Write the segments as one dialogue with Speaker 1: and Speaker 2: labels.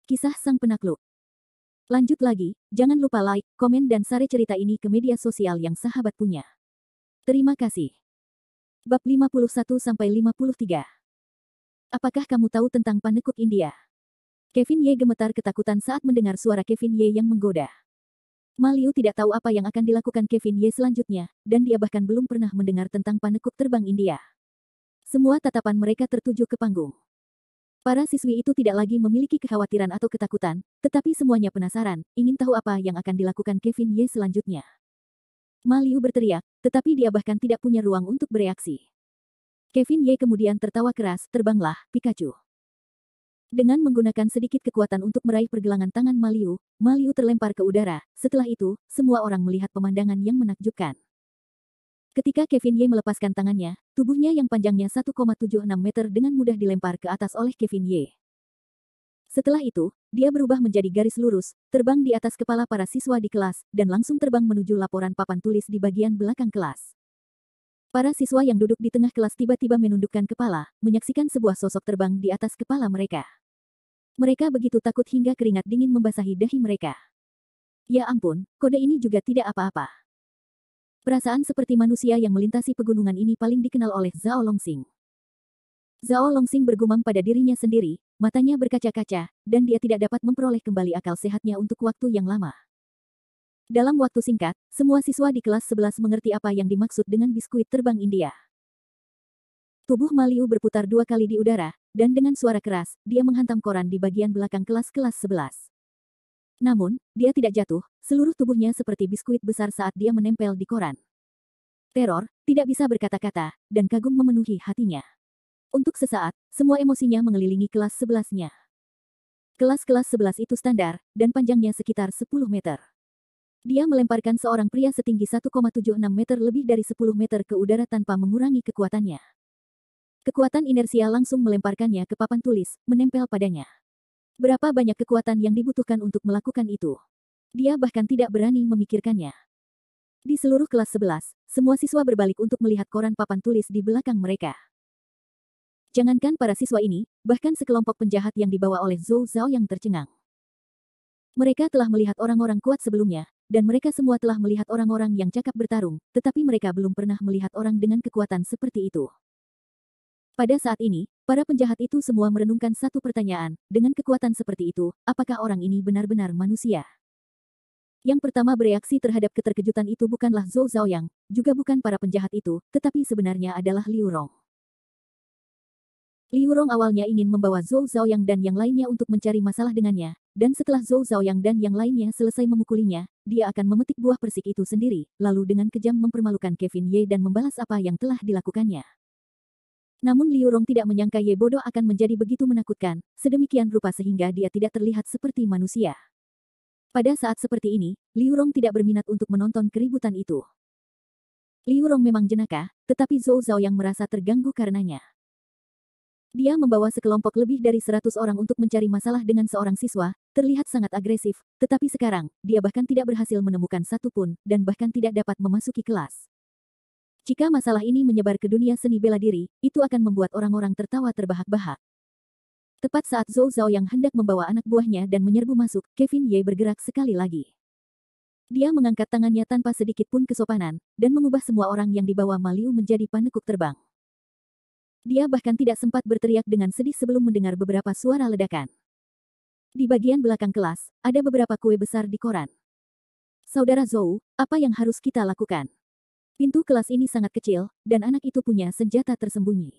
Speaker 1: Kisah Sang Penakluk. Lanjut lagi, jangan lupa like, komen dan share cerita ini ke media sosial yang sahabat punya. Terima kasih. Bab 51-53. Apakah kamu tahu tentang penekuk India? Kevin Ye gemetar ketakutan saat mendengar suara Kevin Ye yang menggoda. Ma Liu tidak tahu apa yang akan dilakukan Kevin Ye selanjutnya, dan dia bahkan belum pernah mendengar tentang penekuk terbang India. Semua tatapan mereka tertuju ke panggung. Para siswi itu tidak lagi memiliki kekhawatiran atau ketakutan, tetapi semuanya penasaran, ingin tahu apa yang akan dilakukan Kevin Ye selanjutnya. Ma Liu berteriak, tetapi dia bahkan tidak punya ruang untuk bereaksi. Kevin Ye kemudian tertawa keras, terbanglah, Pikachu. Dengan menggunakan sedikit kekuatan untuk meraih pergelangan tangan Ma Liu terlempar ke udara. Setelah itu, semua orang melihat pemandangan yang menakjubkan. Ketika Kevin Ye melepaskan tangannya, tubuhnya yang panjangnya 1,76 meter dengan mudah dilempar ke atas oleh Kevin Ye. Setelah itu, dia berubah menjadi garis lurus, terbang di atas kepala para siswa di kelas, dan langsung terbang menuju laporan papan tulis di bagian belakang kelas. Para siswa yang duduk di tengah kelas tiba-tiba menundukkan kepala, menyaksikan sebuah sosok terbang di atas kepala mereka. Mereka begitu takut hingga keringat dingin membasahi dahi mereka. Ya ampun, kode ini juga tidak apa-apa. Perasaan seperti manusia yang melintasi pegunungan ini paling dikenal oleh Zhao Longxing. Zhao Longxing bergumam pada dirinya sendiri, matanya berkaca-kaca, dan dia tidak dapat memperoleh kembali akal sehatnya untuk waktu yang lama. Dalam waktu singkat, semua siswa di kelas 11 mengerti apa yang dimaksud dengan biskuit terbang India. Tubuh Ma Liu berputar 2 kali di udara, dan dengan suara keras, dia menghantam koran di bagian belakang kelas-kelas 11. Namun, dia tidak jatuh, seluruh tubuhnya seperti biskuit besar saat dia menempel di koran. Teror, tidak bisa berkata-kata, dan kagum memenuhi hatinya. Untuk sesaat, semua emosinya mengelilingi kelas 11-nya. Kelas-kelas 11 itu standar, dan panjangnya sekitar 10 meter. Dia melemparkan seorang pria setinggi 1,76 meter lebih dari 10 meter ke udara tanpa mengurangi kekuatannya. Kekuatan inersia langsung melemparkannya ke papan tulis, menempel padanya. Berapa banyak kekuatan yang dibutuhkan untuk melakukan itu? Dia bahkan tidak berani memikirkannya. Di seluruh kelas 11, semua siswa berbalik untuk melihat koran papan tulis di belakang mereka. Jangankan para siswa ini, bahkan sekelompok penjahat yang dibawa oleh Zhou Zhao yang tercengang. Mereka telah melihat orang-orang kuat sebelumnya, dan mereka semua telah melihat orang-orang yang cakap bertarung, tetapi mereka belum pernah melihat orang dengan kekuatan seperti itu. Pada saat ini, para penjahat itu semua merenungkan satu pertanyaan, dengan kekuatan seperti itu, apakah orang ini benar-benar manusia? Yang pertama bereaksi terhadap keterkejutan itu bukanlah Zhou Zhaoyang, juga bukan para penjahat itu, tetapi sebenarnya adalah Liu Rong. Liu Rong awalnya ingin membawa Zhou Zhaoyang dan yang lainnya untuk mencari masalah dengannya, dan setelah Zhou Zhaoyang dan yang lainnya selesai memukulinya, dia akan memetik buah persik itu sendiri, lalu dengan kejam mempermalukan Kevin Ye dan membalas apa yang telah dilakukannya. Namun Liu Rong tidak menyangka Ye bodoh akan menjadi begitu menakutkan, sedemikian rupa sehingga dia tidak terlihat seperti manusia. Pada saat seperti ini, Liu Rong tidak berminat untuk menonton keributan itu. Liu Rong memang jenaka, tetapi Zhou Zhaoyang merasa terganggu karenanya. Dia membawa sekelompok lebih dari 100 orang untuk mencari masalah dengan seorang siswa, terlihat sangat agresif, tetapi sekarang, dia bahkan tidak berhasil menemukan satu pun, dan bahkan tidak dapat memasuki kelas. Jika masalah ini menyebar ke dunia seni bela diri, itu akan membuat orang-orang tertawa terbahak-bahak. Tepat saat Zhou Zhaoyang hendak membawa anak buahnya dan menyerbu masuk, Kevin Ye bergerak sekali lagi. Dia mengangkat tangannya tanpa sedikit pun kesopanan, dan mengubah semua orang yang dibawa Ma Liu menjadi penekuk terbang. Dia bahkan tidak sempat berteriak dengan sedih sebelum mendengar beberapa suara ledakan. Di bagian belakang kelas, ada beberapa kue besar di koran. Saudara Zhou, apa yang harus kita lakukan? Pintu kelas ini sangat kecil, dan anak itu punya senjata tersembunyi.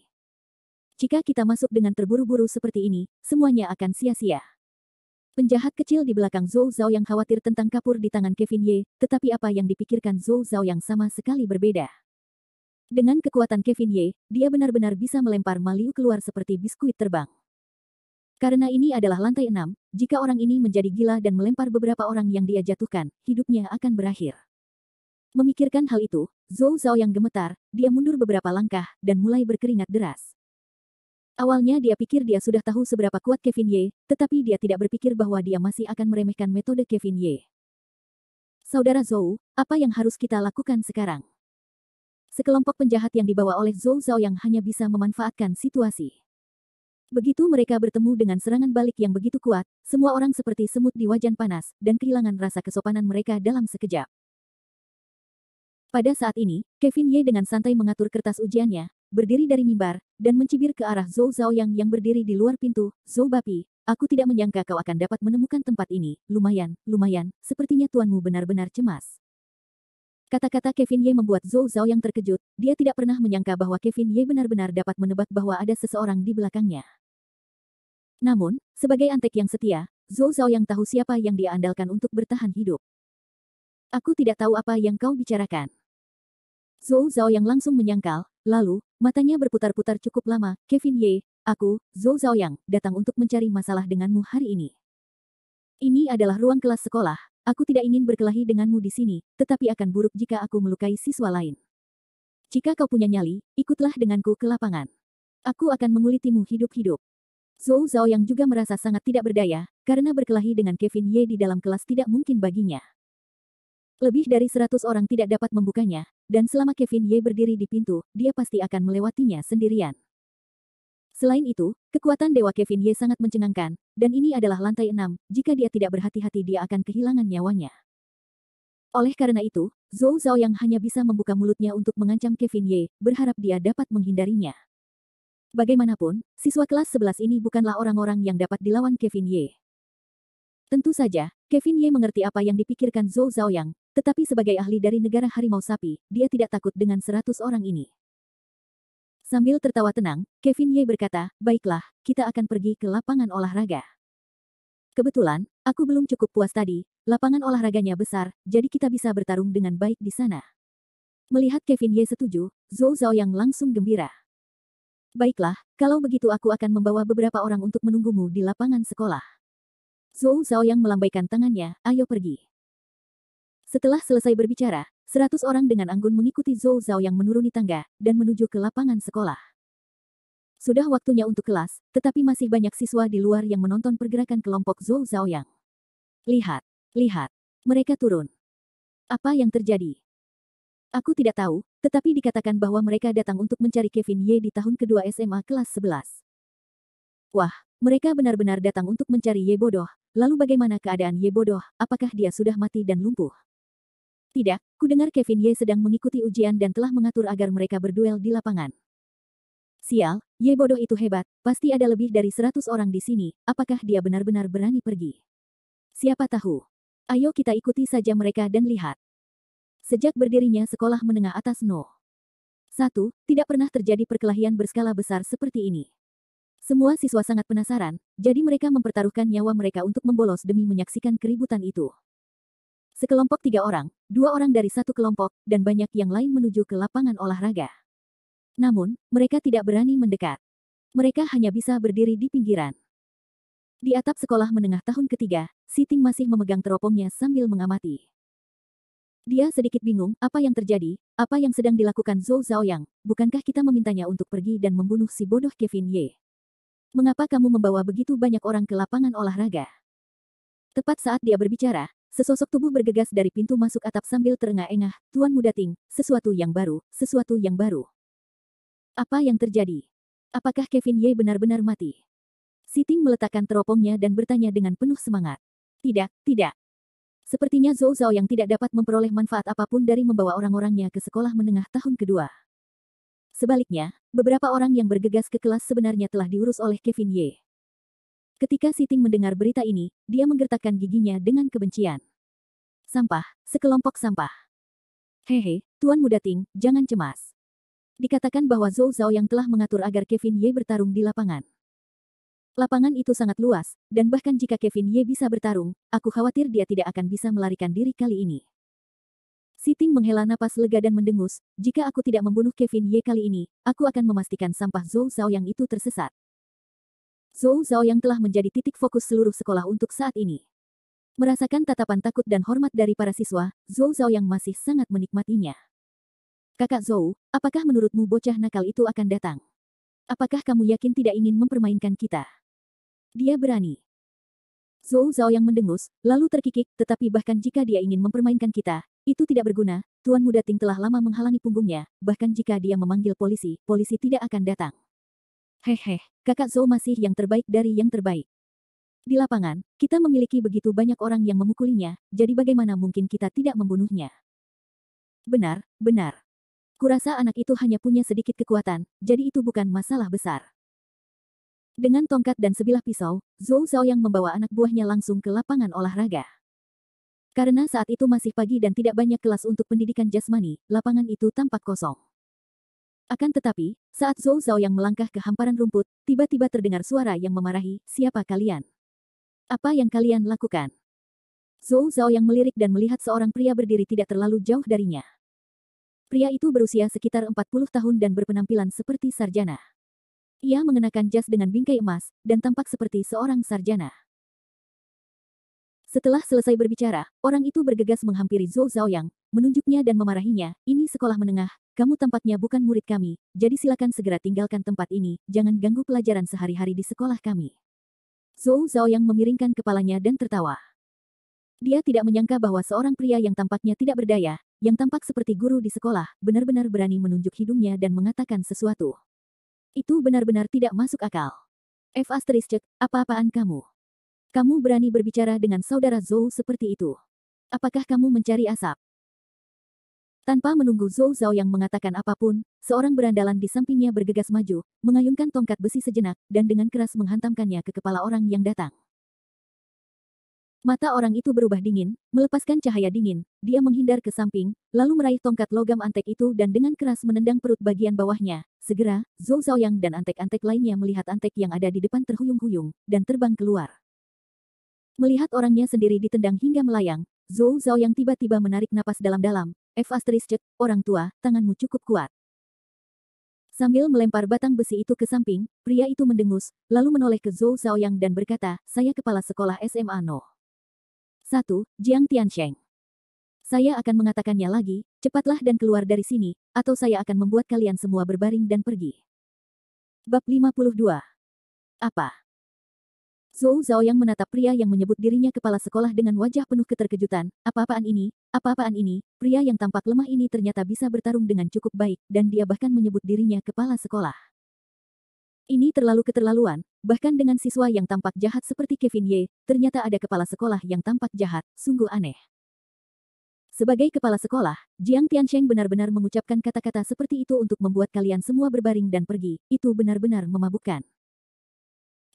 Speaker 1: Jika kita masuk dengan terburu-buru seperti ini, semuanya akan sia-sia. Penjahat kecil di belakang Zhou Zhao yang khawatir tentang kapur di tangan Kevin Ye, tetapi apa yang dipikirkan Zhou Zhao yang sama sekali berbeda. Dengan kekuatan Kevin Ye, dia benar-benar bisa melempar Ma Liu keluar seperti biskuit terbang. Karena ini adalah lantai 6, jika orang ini menjadi gila dan melempar beberapa orang yang dia jatuhkan, hidupnya akan berakhir. Memikirkan hal itu, Zhou Zhao yang gemetar, dia mundur beberapa langkah, dan mulai berkeringat deras. Awalnya dia pikir dia sudah tahu seberapa kuat Kevin Ye, tetapi dia tidak berpikir bahwa dia masih akan meremehkan metode Kevin Ye. Saudara Zhou, apa yang harus kita lakukan sekarang? Sekelompok penjahat yang dibawa oleh Zhou Zhao yang hanya bisa memanfaatkan situasi. Begitu mereka bertemu dengan serangan balik yang begitu kuat, semua orang seperti semut di wajan panas, dan kehilangan rasa kesopanan mereka dalam sekejap. Pada saat ini, Kevin Ye dengan santai mengatur kertas ujiannya, berdiri dari mimbar, dan mencibir ke arah Zhou Zhaoyang yang berdiri di luar pintu. Zhou Bapi, aku tidak menyangka kau akan dapat menemukan tempat ini. Lumayan, sepertinya tuanmu benar-benar cemas. Kata-kata Kevin Ye membuat Zhou Zhaoyang terkejut, dia tidak pernah menyangka bahwa Kevin Ye benar-benar dapat menebak bahwa ada seseorang di belakangnya. Namun, sebagai antek yang setia, Zhou Zhaoyang tahu siapa yang dia andalkan untuk bertahan hidup. Aku tidak tahu apa yang kau bicarakan. Zhou Zhaoyang langsung menyangkal, lalu, matanya berputar-putar cukup lama. Kevin Ye, aku, Zhou Zhaoyang, datang untuk mencari masalah denganmu hari ini. Ini adalah ruang kelas sekolah, aku tidak ingin berkelahi denganmu di sini, tetapi akan buruk jika aku melukai siswa lain. Jika kau punya nyali, ikutlah denganku ke lapangan. Aku akan mengulitimu hidup-hidup. Zhou Zhaoyang juga merasa sangat tidak berdaya, karena berkelahi dengan Kevin Ye di dalam kelas tidak mungkin baginya. Lebih dari 100 orang tidak dapat membukanya, dan selama Kevin Ye berdiri di pintu, dia pasti akan melewatinya sendirian. Selain itu, kekuatan Dewa Kevin Ye sangat mencengangkan, dan ini adalah lantai 6, jika dia tidak berhati-hati dia akan kehilangan nyawanya. Oleh karena itu, Zhou Zhaoyang hanya bisa membuka mulutnya untuk mengancam Kevin Ye, berharap dia dapat menghindarinya. Bagaimanapun, siswa kelas 11 ini bukanlah orang-orang yang dapat dilawan Kevin Ye. Tentu saja, Kevin Ye mengerti apa yang dipikirkan Zhou Zhaoyang, tetapi sebagai ahli dari negara harimau sapi, dia tidak takut dengan 100 orang ini. Sambil tertawa tenang, Kevin Ye berkata, baiklah, kita akan pergi ke lapangan olahraga. Kebetulan, aku belum cukup puas tadi, lapangan olahraganya besar, jadi kita bisa bertarung dengan baik di sana. Melihat Kevin Ye setuju, Zhou Zhaoyang langsung gembira. Baiklah, kalau begitu aku akan membawa beberapa orang untuk menunggumu di lapangan sekolah. Zhou Zhaoyang melambaikan tangannya, ayo pergi. Setelah selesai berbicara, 100 orang dengan anggun mengikuti Zhou Zhaoyang menuruni tangga, dan menuju ke lapangan sekolah. Sudah waktunya untuk kelas, tetapi masih banyak siswa di luar yang menonton pergerakan kelompok Zhou Zhaoyang. Lihat, mereka turun. Apa yang terjadi? Aku tidak tahu, tetapi dikatakan bahwa mereka datang untuk mencari Kevin Ye di tahun kedua SMA kelas 11. Wah, mereka benar-benar datang untuk mencari Ye bodoh. Lalu bagaimana keadaan Ye bodoh, apakah dia sudah mati dan lumpuh? Tidak, kudengar Kevin Ye sedang mengikuti ujian dan telah mengatur agar mereka berduel di lapangan. Sial, Ye bodoh itu hebat, pasti ada lebih dari 100 orang di sini, apakah dia benar-benar berani pergi? Siapa tahu. Ayo kita ikuti saja mereka dan lihat. Sejak berdirinya sekolah menengah atas No. 1, tidak pernah terjadi perkelahian berskala besar seperti ini. Semua siswa sangat penasaran, jadi mereka mempertaruhkan nyawa mereka untuk membolos demi menyaksikan keributan itu. Sekelompok 3 orang, 2 orang dari satu kelompok, dan banyak yang lain menuju ke lapangan olahraga. Namun, mereka tidak berani mendekat. Mereka hanya bisa berdiri di pinggiran. Di atap sekolah menengah tahun ketiga, Si Ting masih memegang teropongnya sambil mengamati. Dia sedikit bingung, apa yang terjadi, apa yang sedang dilakukan Zhou Zhaoyang, bukankah kita memintanya untuk pergi dan membunuh si bodoh Kevin Ye? Mengapa kamu membawa begitu banyak orang ke lapangan olahraga? Tepat saat dia berbicara, sesosok tubuh bergegas dari pintu masuk atap sambil terengah-engah, Tuan Muda Ting, sesuatu yang baru, sesuatu yang baru. Apa yang terjadi? Apakah Kevin Ye benar-benar mati? Si Ting meletakkan teropongnya dan bertanya dengan penuh semangat. Tidak. Sepertinya Zhou Zhaoyang tidak dapat memperoleh manfaat apapun dari membawa orang-orangnya ke sekolah menengah tahun kedua. Sebaliknya, beberapa orang yang bergegas ke kelas sebenarnya telah diurus oleh Kevin Ye. Ketika Si Ting mendengar berita ini, dia menggertakkan giginya dengan kebencian. Sampah, sekelompok sampah. Hehe, Tuan Muda Ting, jangan cemas. Dikatakan bahwa Zhou Zhaoyang telah mengatur agar Kevin Ye bertarung di lapangan. Lapangan itu sangat luas, dan bahkan jika Kevin Ye bisa bertarung, aku khawatir dia tidak akan bisa melarikan diri kali ini. Si Ting menghela napas lega dan mendengus, jika aku tidak membunuh Kevin Ye kali ini, aku akan memastikan sampah Zhou Zhaoyang itu tersesat. Zhou Zhaoyang telah menjadi titik fokus seluruh sekolah untuk saat ini. Merasakan tatapan takut dan hormat dari para siswa, Zhou Zhaoyang masih sangat menikmatinya. Kakak Zhou, apakah menurutmu bocah nakal itu akan datang? Apakah kamu yakin tidak ingin mempermainkan kita? Dia berani. Zhou Zhaoyang mendengus, lalu terkikik, tetapi bahkan jika dia ingin mempermainkan kita, itu tidak berguna, Tuan Muda Ting telah lama menghalangi punggungnya, bahkan jika dia memanggil polisi, polisi tidak akan datang. Hehe, kakak Zhou masih yang terbaik dari yang terbaik. Di lapangan, kita memiliki begitu banyak orang yang memukulinya, jadi bagaimana mungkin kita tidak membunuhnya? Benar, benar. Kurasa anak itu hanya punya sedikit kekuatan, jadi itu bukan masalah besar. Dengan tongkat dan sebilah pisau, Zhou Zhaoyang membawa anak buahnya langsung ke lapangan olahraga. Karena saat itu masih pagi dan tidak banyak kelas untuk pendidikan jasmani, lapangan itu tampak kosong. Akan tetapi, saat Zhou Zhaoyang melangkah ke hamparan rumput, tiba-tiba terdengar suara yang memarahi, "Siapa kalian? Apa yang kalian lakukan?" Zhou Zhaoyang melirik dan melihat seorang pria berdiri tidak terlalu jauh darinya. Pria itu berusia sekitar 40 tahun dan berpenampilan seperti sarjana. Ia mengenakan jas dengan bingkai emas, dan tampak seperti seorang sarjana. Setelah selesai berbicara, orang itu bergegas menghampiri Zhou Zhaoyang, menunjuknya dan memarahinya, "Ini sekolah menengah, kamu tampaknya bukan murid kami, jadi silakan segera tinggalkan tempat ini, jangan ganggu pelajaran sehari-hari di sekolah kami." Zhou Zhaoyang memiringkan kepalanya dan tertawa. Dia tidak menyangka bahwa seorang pria yang tampaknya tidak berdaya, yang tampak seperti guru di sekolah, benar-benar berani menunjuk hidungnya dan mengatakan sesuatu. Itu benar-benar tidak masuk akal. Apa-apaan kamu? Kamu berani berbicara dengan saudara Zhou seperti itu? Apakah kamu mencari asap? Tanpa menunggu Zhou Zhaoyang mengatakan apapun, seorang berandalan di sampingnya bergegas maju, mengayunkan tongkat besi sejenak, dan dengan keras menghantamkannya ke kepala orang yang datang. Mata orang itu berubah dingin, melepaskan cahaya dingin, dia menghindar ke samping, lalu meraih tongkat logam antek itu dan dengan keras menendang perut bagian bawahnya. Segera, Zhou Zhaoyang dan antek-antek lainnya melihat antek yang ada di depan terhuyung-huyung, dan terbang keluar. Melihat orangnya sendiri ditendang hingga melayang, Zhou Zhaoyang tiba-tiba menarik napas dalam-dalam. Orang tua, tanganmu cukup kuat. Sambil melempar batang besi itu ke samping, pria itu mendengus, lalu menoleh ke Zhou Zhaoyang dan berkata, "Saya kepala sekolah SMA No. 1, Jiang Tiansheng. Saya akan mengatakannya lagi, cepatlah dan keluar dari sini, atau saya akan membuat kalian semua berbaring dan pergi." Bab 52. Apa? Zhou Zhaoyang menatap pria yang menyebut dirinya kepala sekolah dengan wajah penuh keterkejutan. Apa-apaan ini? Apa-apaan ini? Pria yang tampak lemah ini ternyata bisa bertarung dengan cukup baik, dan dia bahkan menyebut dirinya kepala sekolah. Ini terlalu keterlaluan, bahkan dengan siswa yang tampak jahat seperti Kevin Ye, ternyata ada kepala sekolah yang tampak jahat, sungguh aneh. Sebagai kepala sekolah, Jiang Tiansheng benar-benar mengucapkan kata-kata seperti itu untuk membuat kalian semua berbaring dan pergi, itu benar-benar memabukkan.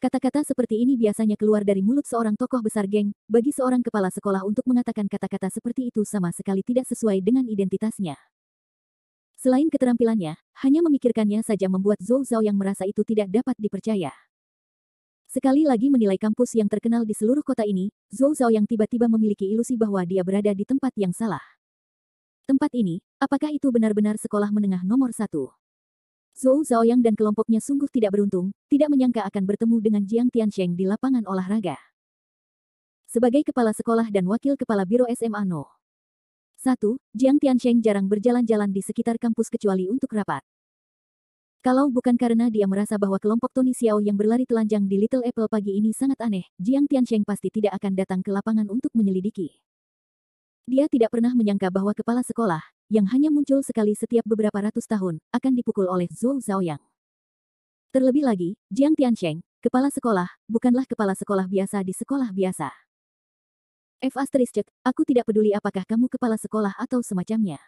Speaker 1: Kata-kata seperti ini biasanya keluar dari mulut seorang tokoh besar geng, bagi seorang kepala sekolah untuk mengatakan kata-kata seperti itu sama sekali tidak sesuai dengan identitasnya. Selain keterampilannya, hanya memikirkannya saja membuat Zhou Zhaoyang merasa itu tidak dapat dipercaya. Sekali lagi menilai kampus yang terkenal di seluruh kota ini, Zhou Zhaoyang tiba-tiba memiliki ilusi bahwa dia berada di tempat yang salah. Tempat ini, apakah itu benar-benar sekolah menengah nomor 1? Zhou Zhaoyang dan kelompoknya sungguh tidak beruntung, tidak menyangka akan bertemu dengan Jiang Tiansheng di lapangan olahraga. Sebagai kepala sekolah dan wakil kepala biro SMA No. 1, Jiang Tiansheng jarang berjalan-jalan di sekitar kampus kecuali untuk rapat. Kalau bukan karena dia merasa bahwa kelompok Tony Xiao yang berlari telanjang di Little Apple pagi ini sangat aneh, Jiang Tiansheng pasti tidak akan datang ke lapangan untuk menyelidiki. Dia tidak pernah menyangka bahwa kepala sekolah, yang hanya muncul sekali setiap beberapa ratus tahun, akan dipukul oleh Zhou Zhaoyang. Terlebih lagi, Jiang Tiansheng, kepala sekolah, bukanlah kepala sekolah biasa di sekolah biasa. Aku tidak peduli apakah kamu kepala sekolah atau semacamnya.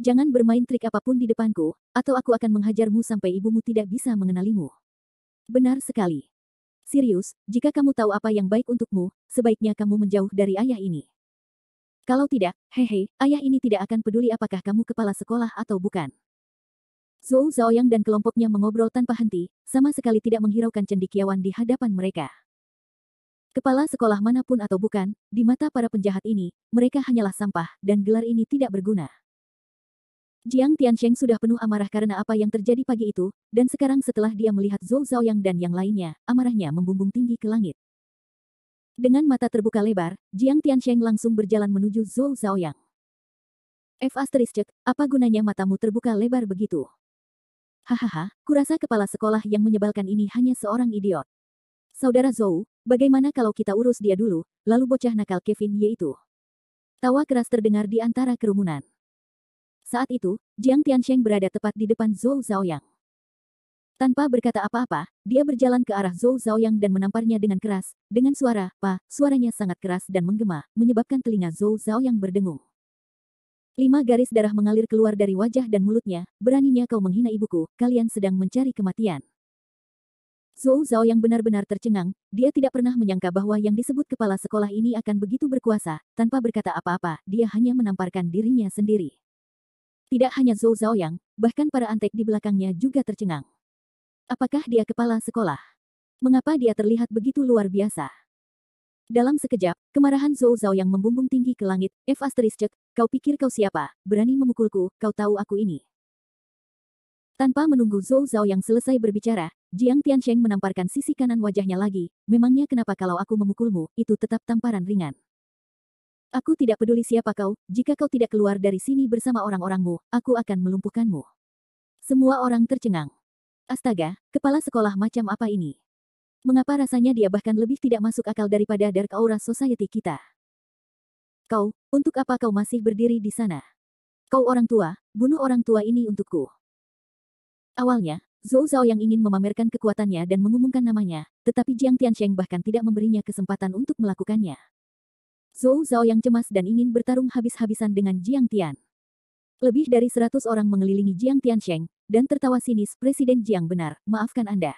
Speaker 1: Jangan bermain trik apapun di depanku, atau aku akan menghajarmu sampai ibumu tidak bisa mengenalimu. Benar sekali. Sirius, jika kamu tahu apa yang baik untukmu, sebaiknya kamu menjauh dari ayah ini. Kalau tidak, hehe, ayah ini tidak akan peduli apakah kamu kepala sekolah atau bukan. Zhou Zhaoyang dan kelompoknya mengobrol tanpa henti, sama sekali tidak menghiraukan cendekiawan di hadapan mereka. Kepala sekolah manapun atau bukan, di mata para penjahat ini, mereka hanyalah sampah, dan gelar ini tidak berguna. Jiang Tiansheng sudah penuh amarah karena apa yang terjadi pagi itu, dan sekarang setelah dia melihat Zhou Zhaoyang dan yang lainnya, amarahnya membumbung tinggi ke langit. Dengan mata terbuka lebar, Jiang Tiansheng langsung berjalan menuju Zhou Zhaoyang. Apa gunanya matamu terbuka lebar begitu? Hahaha, kurasa kepala sekolah yang menyebalkan ini hanya seorang idiot. Saudara Zhou, bagaimana kalau kita urus dia dulu, lalu bocah nakal Kevin Ye itu? Tawa keras terdengar di antara kerumunan. Saat itu, Jiang Tiansheng berada tepat di depan Zhou Zhaoyang. Tanpa berkata apa-apa, dia berjalan ke arah Zhou Zhaoyang dan menamparnya dengan keras, dengan suara, suaranya sangat keras dan menggema, menyebabkan telinga Zhou Zhaoyang berdengung. 5 garis darah mengalir keluar dari wajah dan mulutnya, beraninya kau menghina ibuku, kalian sedang mencari kematian. Zhou Zhaoyang benar-benar tercengang, dia tidak pernah menyangka bahwa yang disebut kepala sekolah ini akan begitu berkuasa, tanpa berkata apa-apa, dia hanya menamparkan dirinya sendiri. Tidak hanya Zhou Zhaoyang, bahkan para antek di belakangnya juga tercengang. Apakah dia kepala sekolah? Mengapa dia terlihat begitu luar biasa? Dalam sekejap, kemarahan Zhou Zhaoyang membumbung tinggi ke langit. Kau pikir kau siapa? Berani memukulku, kau tahu aku ini. Tanpa menunggu Zhou Zhaoyang selesai berbicara, Jiang Tiansheng menamparkan sisi kanan wajahnya lagi. Memangnya kenapa kalau aku memukulmu, itu tetap tamparan ringan. Aku tidak peduli siapa kau, jika kau tidak keluar dari sini bersama orang-orangmu, aku akan melumpuhkanmu. Semua orang tercengang. Astaga, kepala sekolah macam apa ini? Mengapa rasanya dia bahkan lebih tidak masuk akal daripada Dark Aura Society kita? Kau, untuk apa kau masih berdiri di sana? Kau orang tua, bunuh orang tua ini untukku. Awalnya, Zhou Zhaoyang ingin memamerkan kekuatannya dan mengumumkan namanya, tetapi Jiang Tiansheng bahkan tidak memberinya kesempatan untuk melakukannya. Zhou Zhaoyang cemas dan ingin bertarung habis-habisan dengan Jiang Tian. Lebih dari 100 orang mengelilingi Jiang Tiansheng, dan tertawa sinis Presiden Jiang benar, maafkan Anda.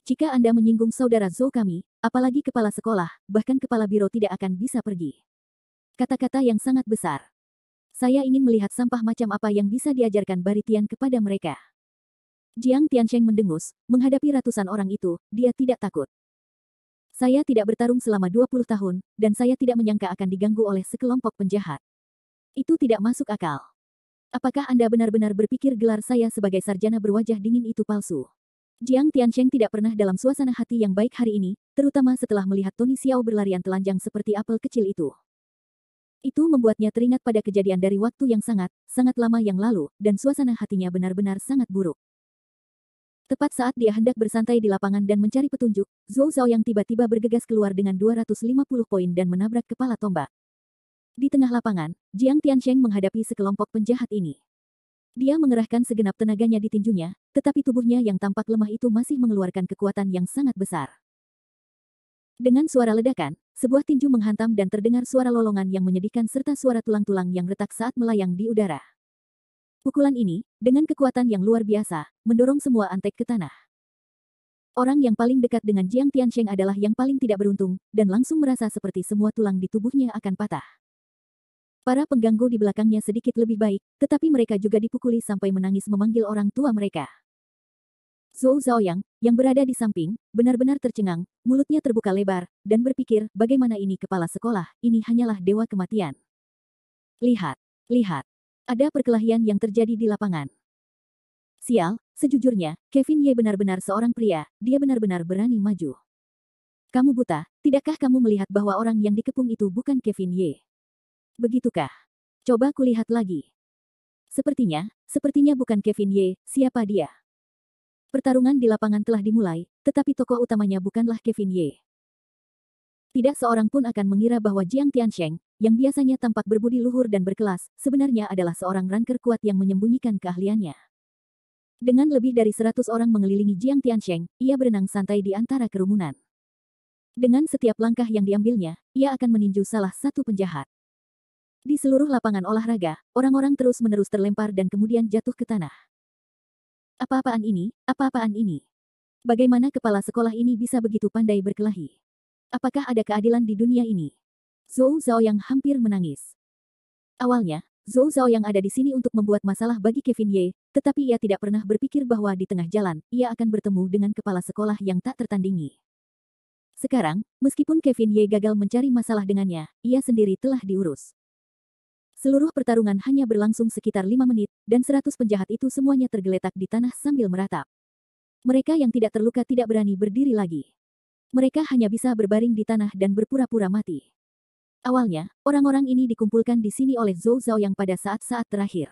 Speaker 1: Jika Anda menyinggung saudara Zhou kami, apalagi kepala sekolah, bahkan kepala biro tidak akan bisa pergi. Kata-kata yang sangat besar. Saya ingin melihat sampah macam apa yang bisa diajarkan Baritian kepada mereka. Jiang Tiansheng mendengus, menghadapi ratusan orang itu, dia tidak takut. Saya tidak bertarung selama 20 tahun, dan saya tidak menyangka akan diganggu oleh sekelompok penjahat. Itu tidak masuk akal. Apakah Anda benar-benar berpikir gelar saya sebagai sarjana berwajah dingin itu palsu? Jiang Tiansheng tidak pernah dalam suasana hati yang baik hari ini, terutama setelah melihat Tony Xiao berlarian telanjang seperti apel kecil itu. Itu membuatnya teringat pada kejadian dari waktu yang sangat lama yang lalu, dan suasana hatinya benar-benar sangat buruk. Tepat saat dia hendak bersantai di lapangan dan mencari petunjuk, Zhou Zhaoyang tiba-tiba bergegas keluar dengan 250 poin dan menabrak kepala tombak. Di tengah lapangan, Jiang Tiansheng menghadapi sekelompok penjahat ini. Dia mengerahkan segenap tenaganya di tinjunya, tetapi tubuhnya yang tampak lemah itu masih mengeluarkan kekuatan yang sangat besar. Dengan suara ledakan, sebuah tinju menghantam dan terdengar suara lolongan yang menyedihkan serta suara tulang-tulang yang retak saat melayang di udara. Pukulan ini, dengan kekuatan yang luar biasa, mendorong semua antek ke tanah. Orang yang paling dekat dengan Jiang Tiansheng adalah yang paling tidak beruntung, dan langsung merasa seperti semua tulang di tubuhnya akan patah. Para pengganggu di belakangnya sedikit lebih baik, tetapi mereka juga dipukuli sampai menangis memanggil orang tua mereka. Zhou Zhaoyang, yang berada di samping, benar-benar tercengang, mulutnya terbuka lebar, dan berpikir, bagaimana ini kepala sekolah, ini hanyalah dewa kematian. Lihat, ada perkelahian yang terjadi di lapangan. Sial, sejujurnya, Kevin Ye benar-benar seorang pria, dia benar-benar berani maju. Kamu buta, tidakkah kamu melihat bahwa orang yang dikepung itu bukan Kevin Ye? Begitukah? Coba kulihat lagi. Sepertinya bukan Kevin Ye, siapa dia? Pertarungan di lapangan telah dimulai, tetapi tokoh utamanya bukanlah Kevin Ye. Tidak seorang pun akan mengira bahwa Jiang Tiansheng, yang biasanya tampak berbudi luhur dan berkelas, sebenarnya adalah seorang ranker kuat yang menyembunyikan keahliannya. Dengan lebih dari 100 orang mengelilingi Jiang Tiansheng, ia berenang santai di antara kerumunan. Dengan setiap langkah yang diambilnya, ia akan meninju salah satu penjahat. Di seluruh lapangan olahraga, orang-orang terus-menerus terlempar dan kemudian jatuh ke tanah. Apa-apaan ini? Apa-apaan ini? Bagaimana kepala sekolah ini bisa begitu pandai berkelahi? Apakah ada keadilan di dunia ini? Zhou Zhaoyang hampir menangis. Awalnya, Zhou Zhaoyang ada di sini untuk membuat masalah bagi Kevin Ye, tetapi ia tidak pernah berpikir bahwa di tengah jalan, ia akan bertemu dengan kepala sekolah yang tak tertandingi. Sekarang, meskipun Kevin Ye gagal mencari masalah dengannya, ia sendiri telah diurus. Seluruh pertarungan hanya berlangsung sekitar 5 menit, dan 100 penjahat itu semuanya tergeletak di tanah sambil meratap. Mereka yang tidak terluka tidak berani berdiri lagi. Mereka hanya bisa berbaring di tanah dan berpura-pura mati. Awalnya, orang-orang ini dikumpulkan di sini oleh Zhou Zhaoyang pada saat-saat terakhir.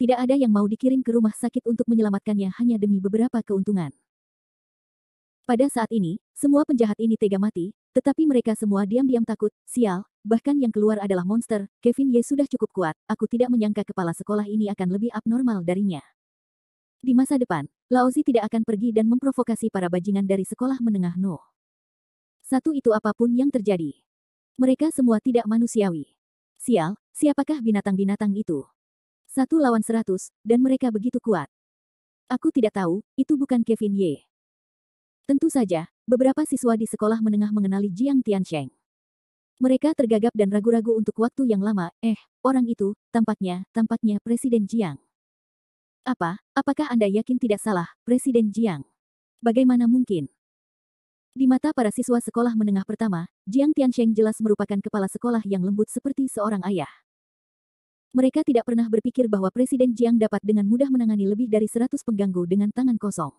Speaker 1: Tidak ada yang mau dikirim ke rumah sakit untuk menyelamatkannya hanya demi beberapa keuntungan. Pada saat ini, semua penjahat ini tega mati, tetapi mereka semua diam-diam takut, sial, bahkan yang keluar adalah monster, Kevin Ye sudah cukup kuat, aku tidak menyangka kepala sekolah ini akan lebih abnormal darinya. Di masa depan, Laozi tidak akan pergi dan memprovokasi para bajingan dari sekolah menengah No. 1 itu apapun yang terjadi. Mereka semua tidak manusiawi. Sial, siapakah binatang-binatang itu? 1 lawan 100, dan mereka begitu kuat. Aku tidak tahu, itu bukan Kevin Ye. Tentu saja, beberapa siswa di sekolah menengah mengenali Jiang Tiansheng. Mereka tergagap dan ragu-ragu untuk waktu yang lama. Orang itu, tampaknya Presiden Jiang. Apakah Anda yakin tidak salah, Presiden Jiang? Bagaimana mungkin? Di mata para siswa sekolah menengah pertama, Jiang Tiansheng jelas merupakan kepala sekolah yang lembut seperti seorang ayah. Mereka tidak pernah berpikir bahwa Presiden Jiang dapat dengan mudah menangani lebih dari 100 pengganggu dengan tangan kosong.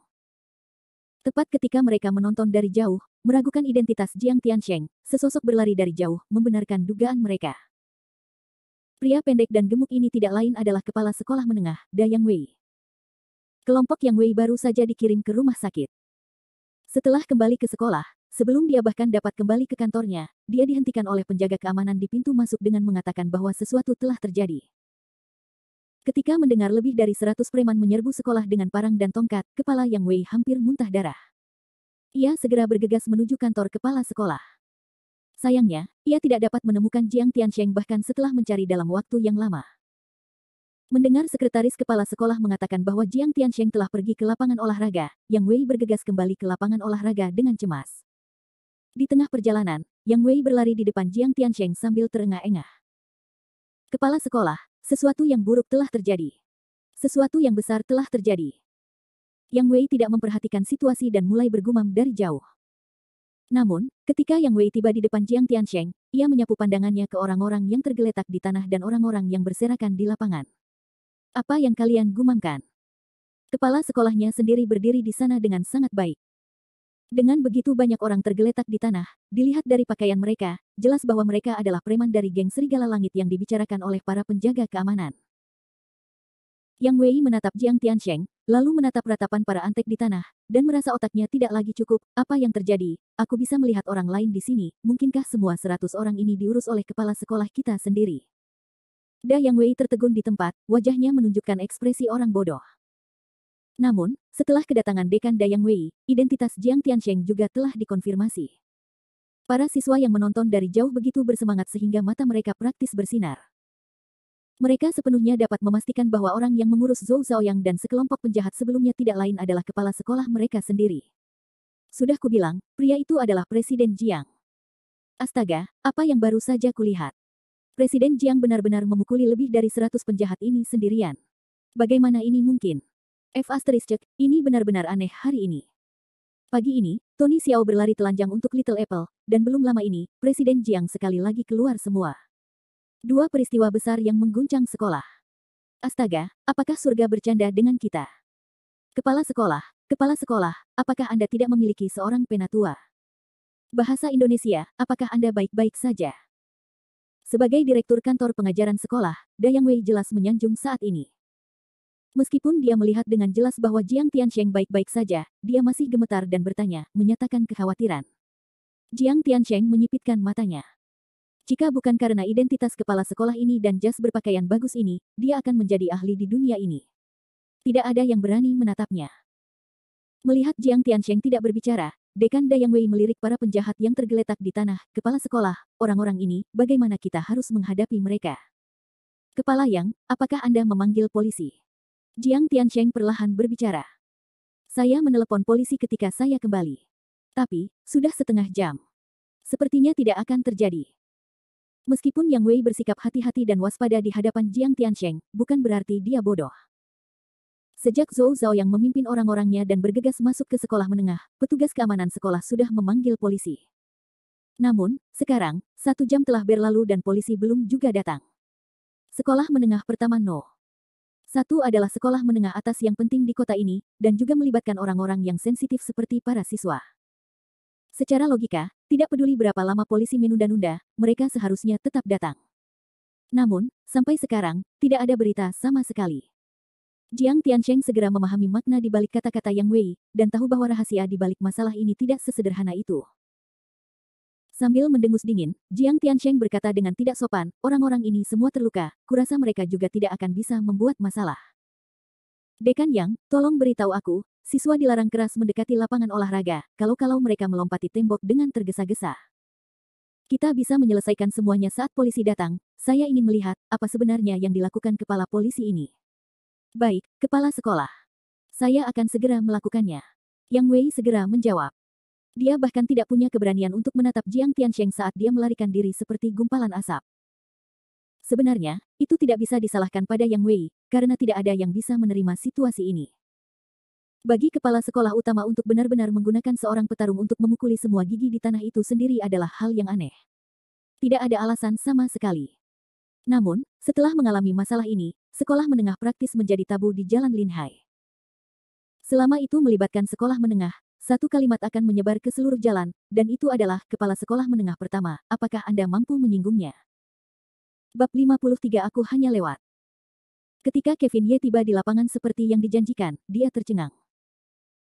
Speaker 1: Tepat ketika mereka menonton dari jauh, meragukan identitas Jiang Tiansheng, sesosok berlari dari jauh, membenarkan dugaan mereka. Pria pendek dan gemuk ini tidak lain adalah kepala sekolah menengah, Da Yang Wei. Kelompok Yang Wei baru saja dikirim ke rumah sakit. Setelah kembali ke sekolah, sebelum dia bahkan dapat kembali ke kantornya, dia dihentikan oleh penjaga keamanan di pintu masuk dengan mengatakan bahwa sesuatu telah terjadi. Ketika mendengar lebih dari 100 preman menyerbu sekolah dengan parang dan tongkat, kepala Yang Wei hampir muntah darah. Ia segera bergegas menuju kantor kepala sekolah. Sayangnya, ia tidak dapat menemukan Jiang Tiansheng bahkan setelah mencari dalam waktu yang lama. Mendengar sekretaris kepala sekolah mengatakan bahwa Jiang Tiansheng telah pergi ke lapangan olahraga, Yang Wei bergegas kembali ke lapangan olahraga dengan cemas. Di tengah perjalanan, Yang Wei berlari di depan Jiang Tiansheng sambil terengah-engah. Kepala sekolah, sesuatu yang buruk telah terjadi. Sesuatu yang besar telah terjadi. Yang Wei tidak memperhatikan situasi dan mulai bergumam dari jauh. Namun, ketika Yang Wei tiba di depan Jiang Tiansheng, ia menyapu pandangannya ke orang-orang yang tergeletak di tanah dan orang-orang yang berserakan di lapangan. Apa yang kalian gumamkan? Kepala sekolahnya sendiri berdiri di sana dengan sangat baik. Dengan begitu banyak orang tergeletak di tanah, dilihat dari pakaian mereka, jelas bahwa mereka adalah preman dari geng Serigala Langit yang dibicarakan oleh para penjaga keamanan. Yang Wei menatap Jiang Tiansheng, lalu menatap ratapan para antek di tanah, dan merasa otaknya tidak lagi cukup. Apa yang terjadi? Aku bisa melihat orang lain di sini, mungkinkah semua 100 orang ini diurus oleh kepala sekolah kita sendiri? Da Yang Wei tertegun di tempat, wajahnya menunjukkan ekspresi orang bodoh. Namun, setelah kedatangan dekan Da Yang Wei, identitas Jiang Tiansheng juga telah dikonfirmasi. Para siswa yang menonton dari jauh begitu bersemangat sehingga mata mereka praktis bersinar. Mereka sepenuhnya dapat memastikan bahwa orang yang mengurus Zhou Zhaoyang dan sekelompok penjahat sebelumnya tidak lain adalah kepala sekolah mereka sendiri. Sudah kubilang, pria itu adalah Presiden Jiang. Astaga, apa yang baru saja kulihat? Presiden Jiang benar-benar memukuli lebih dari 100 penjahat ini sendirian. Bagaimana ini mungkin? Ini benar-benar aneh hari ini. Pagi ini, Tony Xiao berlari telanjang untuk Little Apple, dan belum lama ini, Presiden Jiang sekali lagi keluar semua. 2 peristiwa besar yang mengguncang sekolah. Astaga, apakah surga bercanda dengan kita? Kepala sekolah, apakah Anda tidak memiliki seorang penatua? Bahasa Indonesia, apakah Anda baik-baik saja? Sebagai direktur kantor pengajaran sekolah, Da Yang Wei jelas menyanjung saat ini. Meskipun dia melihat dengan jelas bahwa Jiang Tiansheng baik-baik saja, dia masih gemetar dan bertanya, menyatakan kekhawatiran. Jiang Tiansheng menyipitkan matanya. Jika bukan karena identitas kepala sekolah ini dan jas berpakaian bagus ini, dia akan menjadi ahli di dunia ini. Tidak ada yang berani menatapnya. Melihat Jiang Tiansheng tidak berbicara, Dekan Da Yang Wei melirik para penjahat yang tergeletak di tanah. Kepala sekolah, orang-orang ini, bagaimana kita harus menghadapi mereka? Kepala Yang, apakah Anda memanggil polisi? Jiang Tiansheng perlahan berbicara. Saya menelepon polisi ketika saya kembali. Tapi, sudah setengah jam. Sepertinya tidak akan terjadi. Meskipun Yang Wei bersikap hati-hati dan waspada di hadapan Jiang Tiansheng, bukan berarti dia bodoh. Sejak Zhou Zhao yang memimpin orang-orangnya dan bergegas masuk ke sekolah menengah, petugas keamanan sekolah sudah memanggil polisi. Namun, sekarang, 1 jam telah berlalu dan polisi belum juga datang. Sekolah menengah pertama No. 1 adalah sekolah menengah atas yang penting di kota ini, dan juga melibatkan orang-orang yang sensitif seperti para siswa. Secara logika, tidak peduli berapa lama polisi menunda-nunda, mereka seharusnya tetap datang. Namun, sampai sekarang, tidak ada berita sama sekali. Jiang Tiansheng segera memahami makna di balik kata-kata Yang Wei, dan tahu bahwa rahasia di balik masalah ini tidak sesederhana itu. Sambil mendengus dingin, Jiang Tiansheng berkata dengan tidak sopan, orang-orang ini semua terluka, kurasa mereka juga tidak akan bisa membuat masalah. Dekan Yang, tolong beritahu aku, siswa dilarang keras mendekati lapangan olahraga, kalau-kalau mereka melompati tembok dengan tergesa-gesa. Kita bisa menyelesaikan semuanya saat polisi datang, saya ingin melihat, apa sebenarnya yang dilakukan kepala polisi ini. Baik, kepala sekolah. Saya akan segera melakukannya. Yang Wei segera menjawab. Dia bahkan tidak punya keberanian untuk menatap Jiang Tiansheng saat dia melarikan diri seperti gumpalan asap. Sebenarnya, itu tidak bisa disalahkan pada Yang Wei, karena tidak ada yang bisa menerima situasi ini. Bagi kepala sekolah utama untuk benar-benar menggunakan seorang petarung untuk memukuli semua gigi di tanah itu sendiri adalah hal yang aneh. Tidak ada alasan sama sekali. Namun, setelah mengalami masalah ini, sekolah menengah praktis menjadi tabu di Jalan Linhai. Selama itu melibatkan sekolah menengah, satu kalimat akan menyebar ke seluruh jalan, dan itu adalah kepala sekolah menengah pertama. Apakah Anda mampu menyinggungnya? Bab 53 Aku hanya lewat. Ketika Kevin Ye tiba di lapangan seperti yang dijanjikan, dia tercengang.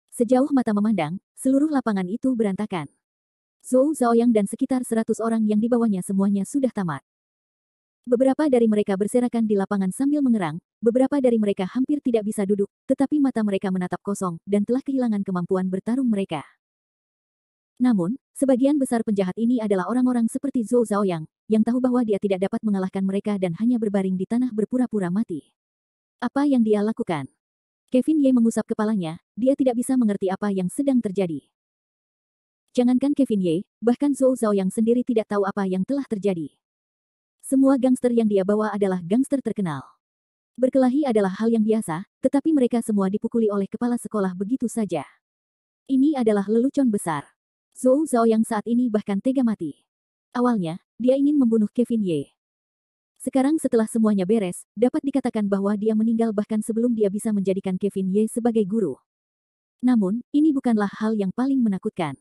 Speaker 1: Sejauh mata memandang, seluruh lapangan itu berantakan. Zhou Zhaoyang dan sekitar 100 orang yang dibawanya semuanya sudah tamat. Beberapa dari mereka berserakan di lapangan sambil mengerang, beberapa dari mereka hampir tidak bisa duduk, tetapi mata mereka menatap kosong, dan telah kehilangan kemampuan bertarung mereka. Namun, sebagian besar penjahat ini adalah orang-orang seperti Zhou Zhaoyang, yang tahu bahwa dia tidak dapat mengalahkan mereka dan hanya berbaring di tanah berpura-pura mati. Apa yang dia lakukan? Kevin Ye mengusap kepalanya, dia tidak bisa mengerti apa yang sedang terjadi. Jangankan Kevin Ye, bahkan Zhou Zhaoyang sendiri tidak tahu apa yang telah terjadi. Semua gangster yang dia bawa adalah gangster terkenal. Berkelahi adalah hal yang biasa, tetapi mereka semua dipukuli oleh kepala sekolah begitu saja. Ini adalah lelucon besar. Zhou Zhaoyang saat ini bahkan tega mati. Awalnya, dia ingin membunuh Kevin Ye. Sekarang setelah semuanya beres, dapat dikatakan bahwa dia meninggal bahkan sebelum dia bisa menjadikan Kevin Ye sebagai guru. Namun, ini bukanlah hal yang paling menakutkan.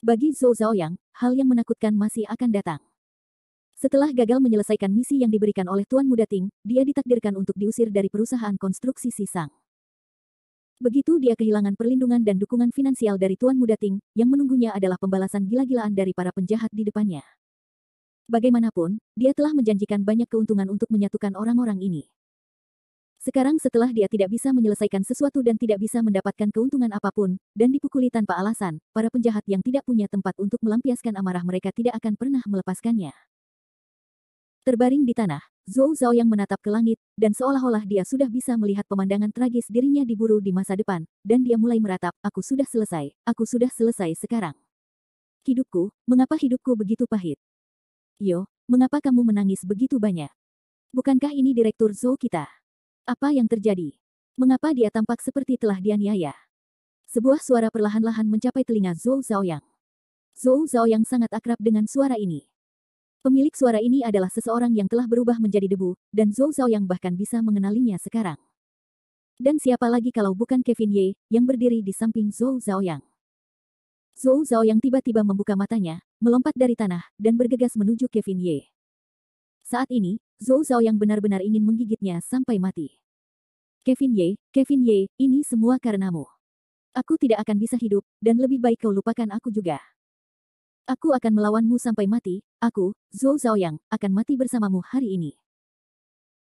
Speaker 1: Bagi Zhou Zhaoyang, hal yang menakutkan masih akan datang. Setelah gagal menyelesaikan misi yang diberikan oleh Tuan Muda Ting, dia ditakdirkan untuk diusir dari perusahaan konstruksi Sisang. Begitu dia kehilangan perlindungan dan dukungan finansial dari Tuan Muda Ting, yang menunggunya adalah pembalasan gila-gilaan dari para penjahat di depannya. Bagaimanapun, dia telah menjanjikan banyak keuntungan untuk menyatukan orang-orang ini. Sekarang setelah dia tidak bisa menyelesaikan sesuatu dan tidak bisa mendapatkan keuntungan apapun, dan dipukuli tanpa alasan, para penjahat yang tidak punya tempat untuk melampiaskan amarah mereka tidak akan pernah melepaskannya. Terbaring di tanah, Zhou Zhaoyang menatap ke langit, dan seolah-olah dia sudah bisa melihat pemandangan tragis dirinya diburu di masa depan, dan dia mulai meratap, aku sudah selesai sekarang. Hidupku, mengapa hidupku begitu pahit? Yo, mengapa kamu menangis begitu banyak? Bukankah ini Direktur Zhou kita? Apa yang terjadi? Mengapa dia tampak seperti telah dianiaya? Sebuah suara perlahan-lahan mencapai telinga Zhou Zhaoyang. Zhou Zhaoyang sangat akrab dengan suara ini. Pemilik suara ini adalah seseorang yang telah berubah menjadi debu, dan Zhou Zhaoyang bahkan bisa mengenalinya sekarang. Dan siapa lagi kalau bukan Kevin Ye, yang berdiri di samping Zhou Zhaoyang. Zhou Zhaoyang tiba-tiba membuka matanya, melompat dari tanah, dan bergegas menuju Kevin Ye. Saat ini, Zhou Zhaoyang benar-benar ingin menggigitnya sampai mati. Kevin Ye, ini semua karenamu. Aku tidak akan bisa hidup, dan lebih baik kau lupakan aku juga. Aku akan melawanmu sampai mati, aku, Zhou Zhaoyang, akan mati bersamamu hari ini.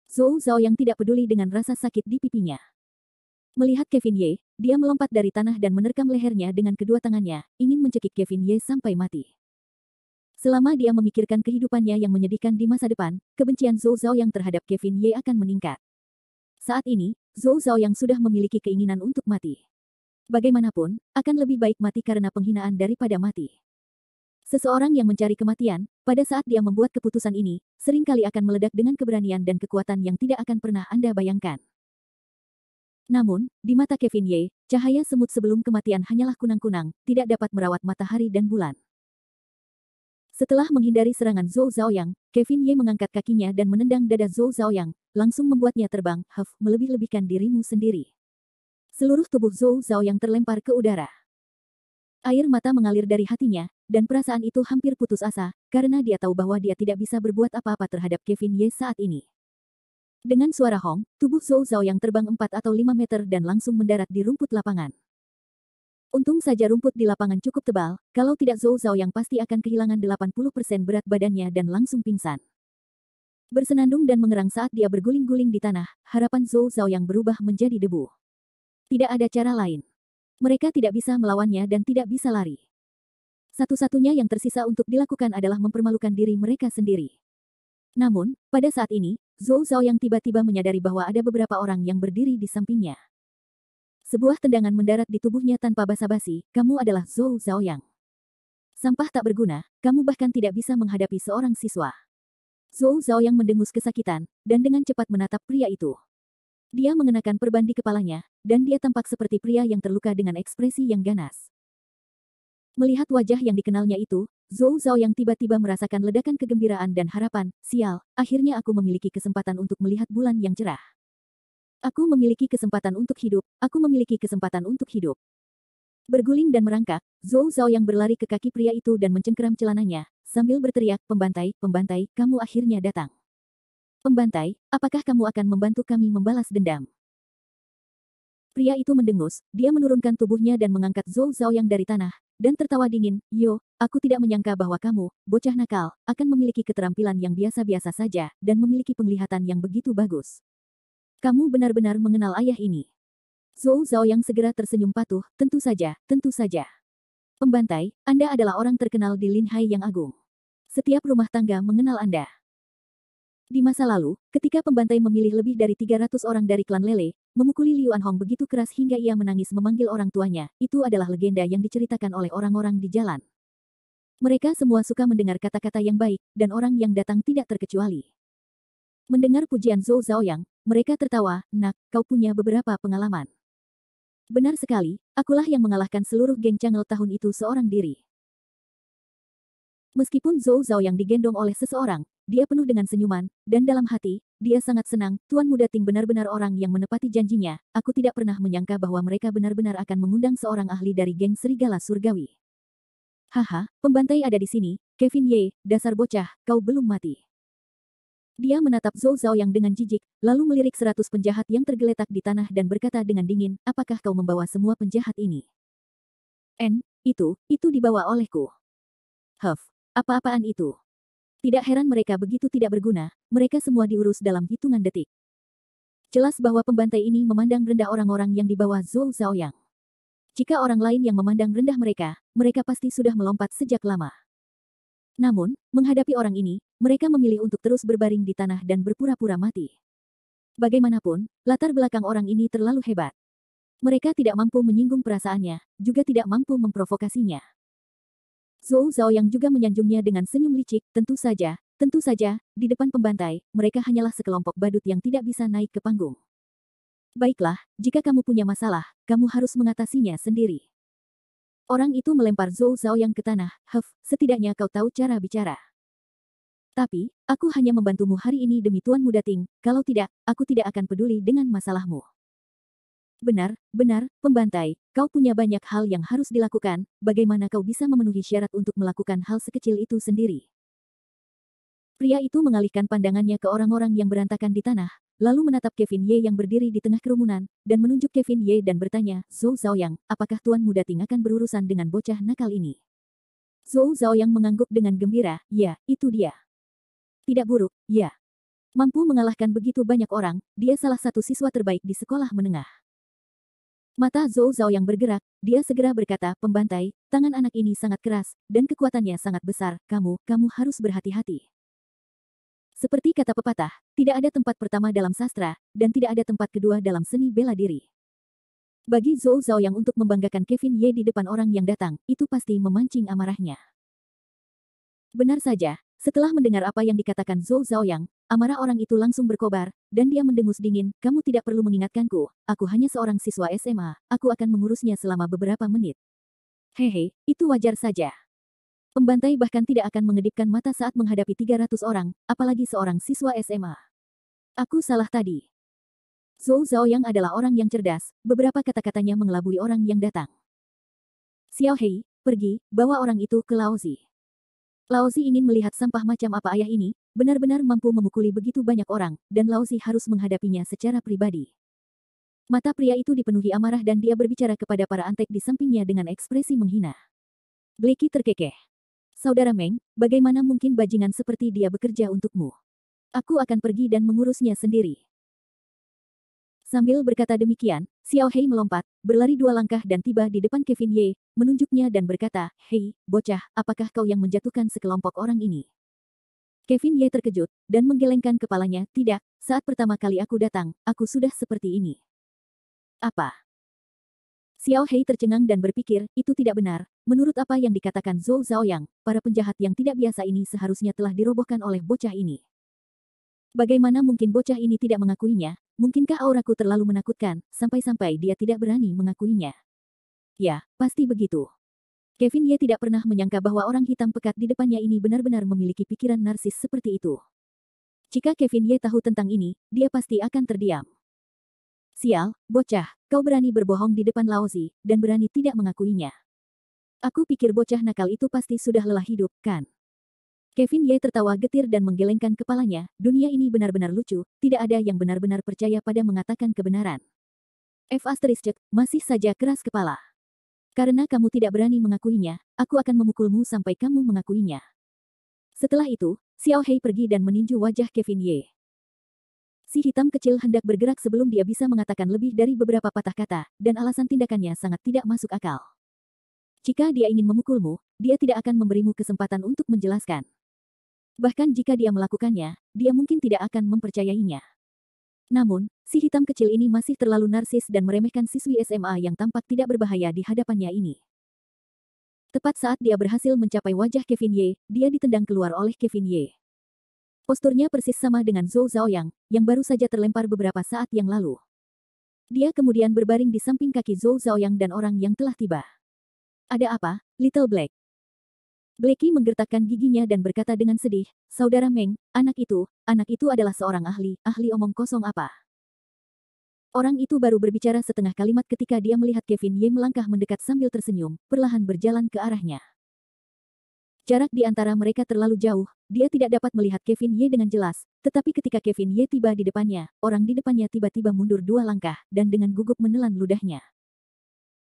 Speaker 1: Zhou Zhaoyang tidak peduli dengan rasa sakit di pipinya. Melihat Kevin Ye, dia melompat dari tanah dan menerkam lehernya dengan kedua tangannya, ingin mencekik Kevin Ye sampai mati. Selama dia memikirkan kehidupannya yang menyedihkan di masa depan, kebencian Zhou Zhaoyang terhadap Kevin Ye akan meningkat. Saat ini, Zhou Zhaoyang sudah memiliki keinginan untuk mati. Bagaimanapun, akan lebih baik mati karena penghinaan daripada mati. Seseorang yang mencari kematian, pada saat dia membuat keputusan ini, seringkali akan meledak dengan keberanian dan kekuatan yang tidak akan pernah Anda bayangkan. Namun, di mata Kevin Ye, cahaya semut sebelum kematian hanyalah kunang-kunang, tidak dapat merawat matahari dan bulan. Setelah menghindari serangan Zhou Zhaoyang, Kevin Ye mengangkat kakinya dan menendang dada Zhou Zhaoyang, langsung membuatnya terbang, melebih-lebihkan dirimu sendiri. Seluruh tubuh Zhou Zhaoyang terlempar ke udara. Air mata mengalir dari hatinya, dan perasaan itu hampir putus asa, karena dia tahu bahwa dia tidak bisa berbuat apa-apa terhadap Kevin Ye saat ini. Dengan suara hong, tubuh Zhou Zhaoyang terbang 4 atau 5 meter dan langsung mendarat di rumput lapangan. Untung saja rumput di lapangan cukup tebal, kalau tidak Zhou Zhaoyang pasti akan kehilangan 80% berat badannya dan langsung pingsan. Bersenandung dan mengerang saat dia berguling-guling di tanah, harapan Zhou Zhaoyang berubah menjadi debu. Tidak ada cara lain. Mereka tidak bisa melawannya dan tidak bisa lari. Satu-satunya yang tersisa untuk dilakukan adalah mempermalukan diri mereka sendiri. Namun, pada saat ini, Zhou Zhaoyang tiba-tiba menyadari bahwa ada beberapa orang yang berdiri di sampingnya. Sebuah tendangan mendarat di tubuhnya tanpa basa-basi, kamu adalah Zhou Zhaoyang. Sampah tak berguna, kamu bahkan tidak bisa menghadapi seorang siswa. Zhou Zhaoyang mendengus kesakitan, dan dengan cepat menatap pria itu. Dia mengenakan perban di kepalanya, dan dia tampak seperti pria yang terluka dengan ekspresi yang ganas. Melihat wajah yang dikenalnya itu, Zhou Zhaoyang tiba-tiba merasakan ledakan kegembiraan dan harapan. Sial, akhirnya aku memiliki kesempatan untuk melihat bulan yang cerah. Aku memiliki kesempatan untuk hidup, aku memiliki kesempatan untuk hidup. Berguling dan merangkak, Zhou Zhaoyang berlari ke kaki pria itu dan mencengkeram celananya, sambil berteriak, pembantai, pembantai, kamu akhirnya datang. Pembantai, apakah kamu akan membantu kami membalas dendam? Pria itu mendengus, dia menurunkan tubuhnya dan mengangkat Zhou Zhaoyang dari tanah, dan tertawa dingin, yo, aku tidak menyangka bahwa kamu, bocah nakal, akan memiliki keterampilan yang biasa-biasa saja, dan memiliki penglihatan yang begitu bagus. Kamu benar-benar mengenal ayah ini. Zhou Zhaoyang segera tersenyum patuh, tentu saja, tentu saja. Pembantai, Anda adalah orang terkenal di Linhai yang agung. Setiap rumah tangga mengenal Anda. Di masa lalu, ketika pembantai memilih lebih dari 300 orang dari klan Lele, memukuli Liu Anhong begitu keras hingga ia menangis memanggil orang tuanya, itu adalah legenda yang diceritakan oleh orang-orang di jalan. Mereka semua suka mendengar kata-kata yang baik, dan orang yang datang tidak terkecuali. Mendengar pujian Zhou Zhaoyang, mereka tertawa, nak, kau punya beberapa pengalaman. Benar sekali, akulah yang mengalahkan seluruh geng Chang'e tahun itu seorang diri. Meskipun Zhou Zhaoyang digendong oleh seseorang, dia penuh dengan senyuman, dan dalam hati, dia sangat senang, Tuan Muda Ting benar-benar orang yang menepati janjinya, aku tidak pernah menyangka bahwa mereka benar-benar akan mengundang seorang ahli dari geng Serigala Surgawi. Haha, pembantai ada di sini, Kevin Ye, dasar bocah, kau belum mati. Dia menatap Zhou Zhaoyang dengan jijik, lalu melirik 100 penjahat yang tergeletak di tanah dan berkata dengan dingin, apakah kau membawa semua penjahat ini? Itu dibawa olehku. Apa-apaan itu? Tidak heran mereka begitu tidak berguna, mereka semua diurus dalam hitungan detik. Jelas bahwa pembantai ini memandang rendah orang-orang yang di bawah Zhou Zhaoyang. Jika orang lain yang memandang rendah mereka, mereka pasti sudah melompat sejak lama. Namun, menghadapi orang ini, mereka memilih untuk terus berbaring di tanah dan berpura-pura mati. Bagaimanapun, latar belakang orang ini terlalu hebat. Mereka tidak mampu menyinggung perasaannya, juga tidak mampu memprovokasinya. Zhou Zhaoyang juga menyanjungnya dengan senyum licik, tentu saja, di depan pembantai, mereka hanyalah sekelompok badut yang tidak bisa naik ke panggung. Baiklah, jika kamu punya masalah, kamu harus mengatasinya sendiri. Orang itu melempar Zhou Zhaoyang ke tanah, setidaknya kau tahu cara bicara. Tapi, aku hanya membantumu hari ini demi Tuan Muda Ting, kalau tidak, aku tidak akan peduli dengan masalahmu. Benar, pembantai, kau punya banyak hal yang harus dilakukan, bagaimana kau bisa memenuhi syarat untuk melakukan hal sekecil itu sendiri? Pria itu mengalihkan pandangannya ke orang-orang yang berantakan di tanah, lalu menatap Kevin Ye yang berdiri di tengah kerumunan, dan menunjuk Kevin Ye dan bertanya, Zhou Zhaoyang, apakah Tuan Muda Ting akan berurusan dengan bocah nakal ini? Zhou Zhaoyang mengangguk dengan gembira, ya, itu dia. Tidak buruk, ya. Mampu mengalahkan begitu banyak orang, dia salah satu siswa terbaik di sekolah menengah. Mata Zhou Zhaoyang bergerak, dia segera berkata, pembantai, tangan anak ini sangat keras, dan kekuatannya sangat besar, kamu harus berhati-hati. Seperti kata pepatah, tidak ada tempat pertama dalam sastra, dan tidak ada tempat kedua dalam seni bela diri. Bagi Zhou Zhaoyang untuk membanggakan Kevin Ye di depan orang yang datang, itu pasti memancing amarahnya. Benar saja, setelah mendengar apa yang dikatakan Zhou Zhaoyang, amarah orang itu langsung berkobar, dan dia mendengus dingin, kamu tidak perlu mengingatkanku, aku hanya seorang siswa SMA, aku akan mengurusnya selama beberapa menit. Hehe, itu wajar saja. Pembantai bahkan tidak akan mengedipkan mata saat menghadapi 300 orang, apalagi seorang siswa SMA. Aku salah tadi. Zhou Zhaoyang adalah orang yang cerdas, beberapa kata-katanya mengelabui orang yang datang. Xiao Hei, pergi, bawa orang itu ke Laozi. Laozi ingin melihat sampah macam apa ayah ini, benar-benar mampu memukuli begitu banyak orang, dan Laozi harus menghadapinya secara pribadi. Mata pria itu dipenuhi amarah dan dia berbicara kepada para antek di sampingnya dengan ekspresi menghina. Bleki terkekeh. Saudara Meng, bagaimana mungkin bajingan seperti dia bekerja untukmu? Aku akan pergi dan mengurusnya sendiri. Sambil berkata demikian, Xiao Hei melompat, berlari 2 langkah dan tiba di depan Kevin Ye, menunjuknya dan berkata, "Hei, bocah, apakah kau yang menjatuhkan sekelompok orang ini?" Kevin Ye terkejut, dan menggelengkan kepalanya, "Tidak, saat pertama kali aku datang, aku sudah seperti ini." "Apa?" Xiao Hei tercengang dan berpikir, itu tidak benar. Menurut apa yang dikatakan Zhou Zhaoyang, para penjahat yang tidak biasa ini seharusnya telah dirobohkan oleh bocah ini. Bagaimana mungkin bocah ini tidak mengakuinya? Mungkinkah auraku terlalu menakutkan, sampai-sampai dia tidak berani mengakuinya? Ya, pasti begitu. Kevin Ye tidak pernah menyangka bahwa orang hitam pekat di depannya ini benar-benar memiliki pikiran narsis seperti itu. Jika Kevin Ye tahu tentang ini, dia pasti akan terdiam. "Sial, bocah, kau berani berbohong di depan Laozi, dan berani tidak mengakuinya. Aku pikir bocah nakal itu pasti sudah lelah hidup, kan?" Kevin Ye tertawa getir dan menggelengkan kepalanya, dunia ini benar-benar lucu, tidak ada yang benar-benar percaya pada mengatakan kebenaran. Masih saja keras kepala. Karena kamu tidak berani mengakuinya, aku akan memukulmu sampai kamu mengakuinya. Setelah itu, Xiao Hei pergi dan meninju wajah Kevin Ye. Si hitam kecil hendak bergerak sebelum dia bisa mengatakan lebih dari beberapa patah kata, dan alasan tindakannya sangat tidak masuk akal. Jika dia ingin memukulmu, dia tidak akan memberimu kesempatan untuk menjelaskan. Bahkan jika dia melakukannya, dia mungkin tidak akan mempercayainya. Namun, si hitam kecil ini masih terlalu narsis dan meremehkan siswi SMA yang tampak tidak berbahaya di hadapannya ini. Tepat saat dia berhasil mencapai wajah Kevin Ye, dia ditendang keluar oleh Kevin Ye. Posturnya persis sama dengan Zhou Zhaoyang, yang baru saja terlempar beberapa saat yang lalu. Dia kemudian berbaring di samping kaki Zhou Zhaoyang dan orang yang telah tiba. "Ada apa, Little Black?" Blackie menggertakkan giginya dan berkata dengan sedih, "Saudara Meng, anak itu adalah seorang ahli omong kosong apa?" Orang itu baru berbicara setengah kalimat ketika dia melihat Kevin Ye melangkah mendekat sambil tersenyum, perlahan berjalan ke arahnya. Jarak di antara mereka terlalu jauh, dia tidak dapat melihat Kevin Ye dengan jelas, tetapi ketika Kevin Ye tiba di depannya, orang di depannya tiba-tiba mundur 2 langkah, dan dengan gugup menelan ludahnya.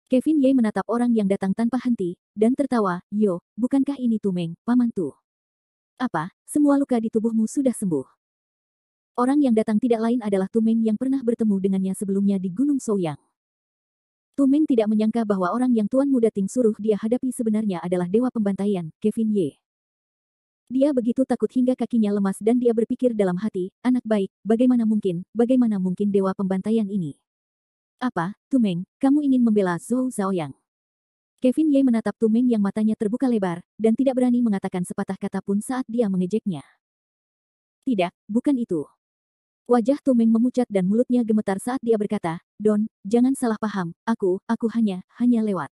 Speaker 1: Kevin Ye menatap orang yang datang tanpa henti, dan tertawa, "Yo, bukankah ini Tumeng, pamantu? Apa, semua luka di tubuhmu sudah sembuh?" Orang yang datang tidak lain adalah Tumeng yang pernah bertemu dengannya sebelumnya di Gunung Souyang. Tumeng tidak menyangka bahwa orang yang Tuan Muda Ting suruh dia hadapi sebenarnya adalah Dewa Pembantaian, Kevin Ye. Dia begitu takut hingga kakinya lemas dan dia berpikir dalam hati, "Anak baik, bagaimana mungkin Dewa Pembantaian ini? Apa, Tumeng, kamu ingin membela Zhou Zhaoyang?" Kevin Ye menatap Tumeng yang matanya terbuka lebar, dan tidak berani mengatakan sepatah kata pun saat dia mengejeknya. "Tidak, bukan itu." Wajah Tumeng memucat dan mulutnya gemetar saat dia berkata, "Don, jangan salah paham, aku hanya lewat."